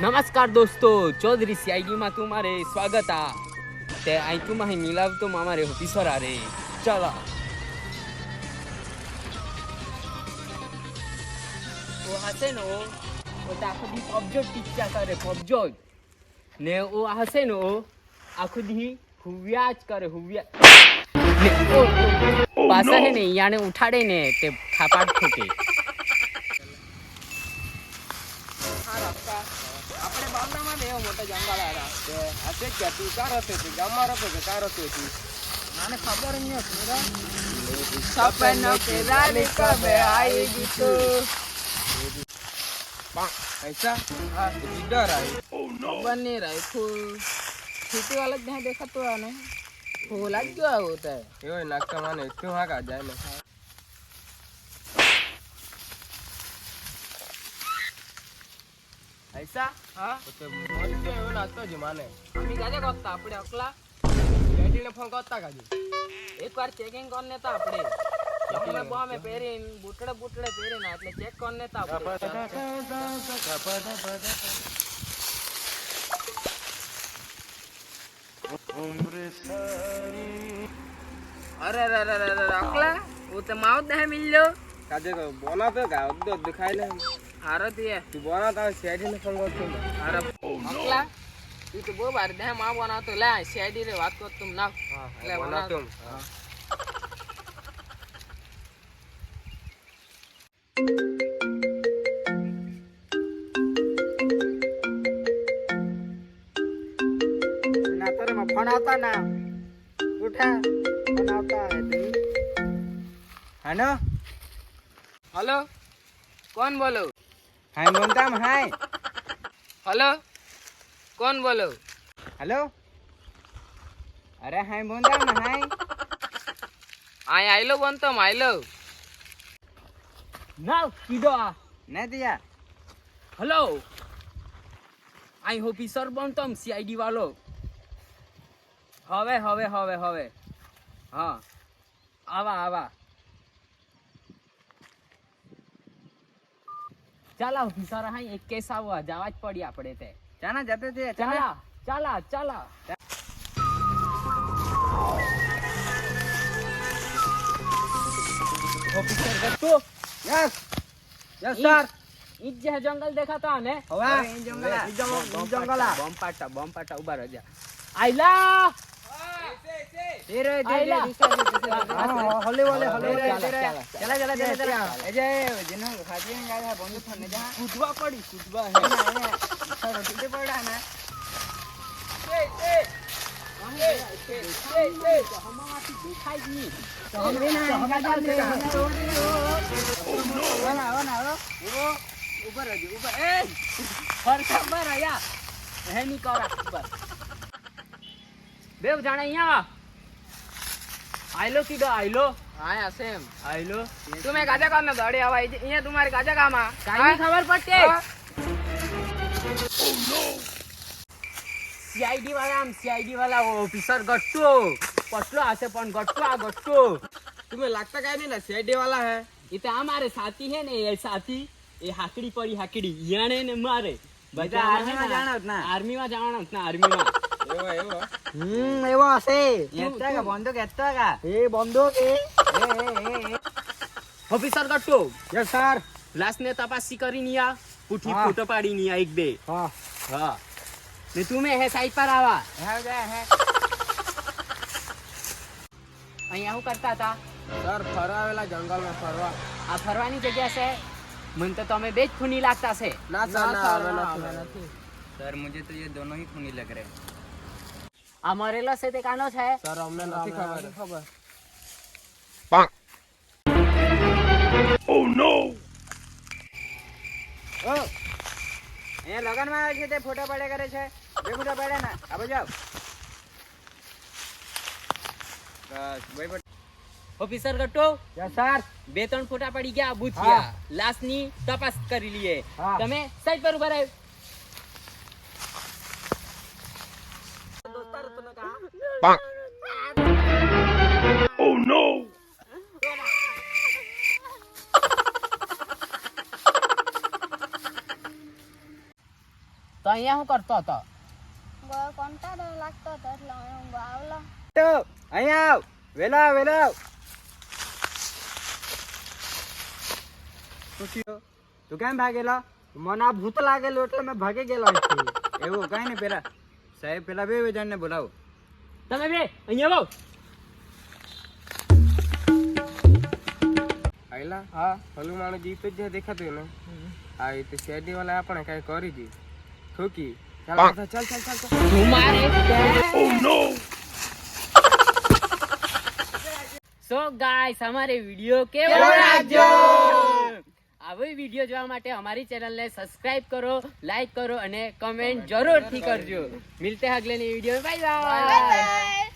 नमस्कार दोस्तों, चौधरी सीआईडी में तुम्हारे स्वागत आ ते आई तुम्हें मिलाव तो हमारे ऑफिसर आ रहे चलो वो हसे नो वो आखो दी पबजो टीचा करे पबजो ने वो हसे नो आखो दी हुव्याज करे हुव्या ने ओ पासा है ने याने उठाड़े ने ते खापाट ठोके આપણે બાંદામાં ને એવો મોટો જંગલ આવ્યા તે હશે કે તું કાર હશે તે ગામમાં રહો કે કાર હશે તું મને ખબર નહીં હતી સપનો કે રાની કબે આएगी तू ऐसा हां इधर आई ओ नो बने रहा फूल खेती वाला जहां देखा तो आने फूल आ गया होता है यो नाका माने क्यों हां का जाए ना ऐसा हां तो मोरी तो एवं नाचतो जी माने आम्ही गाजे करता આપણે અકલા બેટીને ફોન કરતા ગાજી એકવાર ચેકિંગ કરને તા આપણે અમે બોમે પહેરીન બુટડે પહેરીને એટલે ચેક કરને તા આપણે अरे अकला वो तो माउत नहीं मिल लो काजे को बोला तो का उद्दो दिखाई ले आरती है तू बोला था सीआईडी ने फोन करतो अरे अकला तू तो बो बार दे मां बना तो ले सीआईडी रे बात कर तुम ना ले बना तुम ना तेरे में फोन आता ना उठा फोन आता है ना हेलो कौन बोलो हाय बोलता हम हाय हेलो कौन बोलो हेलो अरे हाय बोलता हम हाय आय आइलो बोलता हम आइलो ना कीडो आ नहीं दिया हेलो आई ऑफिसर बनतम सीआईडी वालो हवे हवे हवे हवे हाँ आवा आवा ચાલા ઓફિસર હા એક કેસ આવો જવા જ પડી આપણે તે जाना जाते थे ચાલા ચાલા ચાલા officer Gattu yes yes sir ઈ જે જંગલ દેખાતા ને हवा इन जंगला બમ પાટા ઉભા રહેજા આઈલા दे रे हले वाले चला ए जिनो खाजी में गया बंद थने जा કૂદવા પડી કૂદવા હે सर उठे पड़ा ना હમાથી દેખાય જ નહીં तो हम भी ना ना वो ऊपर आ जा ऊपर ए ફરખા પર આયા હે ની કરા ઉપર બેવ જાણે અહીંયા આઈલો કીધો આઈલો आया सेम આઈલો तुम्हें गाजा करना दौड़े हवा ये तुम्हारे गाजा काम आ કાઈ ખબર પડતે सीआईडी वाला वो ऑफिसर गट्टू पटलो आसे पण गट्टू आ गट्टू तुम्हें लगता क्या नहीं ना सीआईडी वाला है ये तो हमारे साथी है ने ये साथी ये हाकड़ी पड़ी हाकड़ी याने ने मारे બધા આર્મીમાં જાણો જ ના. આર્મીમાં જાણો જ ના આર્મીમાં એવો એવો હશે એತ್ತಾಗ બંદૂક એತ್ತಾಗ એ બંદૂક A officer Gattu yes sir last ને તપાસી કરી નિયા ઉઠી હા. ફોટો પાડી નિયા એક બે હા હા ને તુમે હે સાઈડ પર આવા હે જાય હે અહીંયા હું કરતા હતા સર ફરાવેલા જંગલમાં ફરવા આ ફરવાની જગ્યા છે મને તો તમે બે જ ખૂની લાગતા છે ના સર ના હવે નથી सर मुझे तो ये दोनों ही खूनी लग रहे हैं આ મરેલો છે તે કાનો છે સર અમને નથી ખબર ઓ એ લગનમાં આવે છે તે ફોટો પાડે કરે છે બે ફોટો પાડે ના આબો જાવ બસ ભાઈ ઓફિસર ગટ્ટુ યસ સર બે ત્રણ ફોટા પડી ગયા બુથિયા લાસ્ટ ની તપાસ કરી લઈએ હા. તમે સાઈડ પર ઉભા રહો Oh no! તો અહીંયા શું કરતો હતો? કંટાળો લાગતો હતો એટલે હું આવલો. તો અહીંયા આવ, વેલા વેલા આવ. શું થયું? તું કેમ ભાગેલો? મને આ ભૂત લાગેલું એટલે મેં ભાગી ગયેલો અહીંથી. એવું કઈ નહીં, પેલા સાહેબ પેલા બે જણને બોલાવો. તમે બે અહીંયા આવો. આયલા હા હલું માણું જીત જ દેખાતું ને. હા એ તો શેરડી વાળા આપણે કઈ કરી દી ઠોકી. ચાલ ચાલ ચાલ ચાલ ચાલ. તું મારે સો ગાઈસ हमारे वीडियो કેવો લાગ્યો? આવી વિડિયો જોવા માટે हमारी ચેનલને સબસ્ક્રાઇબ કરો, લાઈક કરો અને કમેન્ટ જરૂરથી કરજો. મિલતે हैं अगले नए वीडियो में. Bye bye.